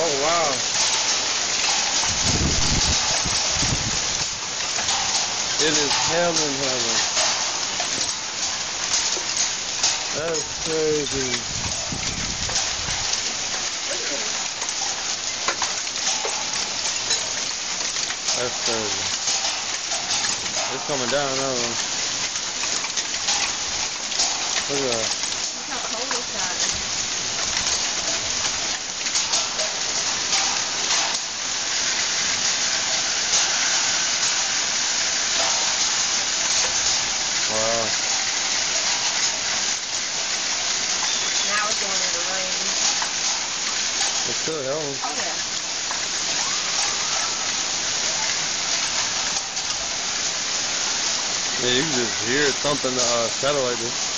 Oh, wow. It is hell in heaven. That's crazy. That's crazy. It's coming down now. Look at that. Look how cold it's got. Wow. Now it's going into rain. It could help. Oh yeah. Yeah, you can just hear it thumping the satellite.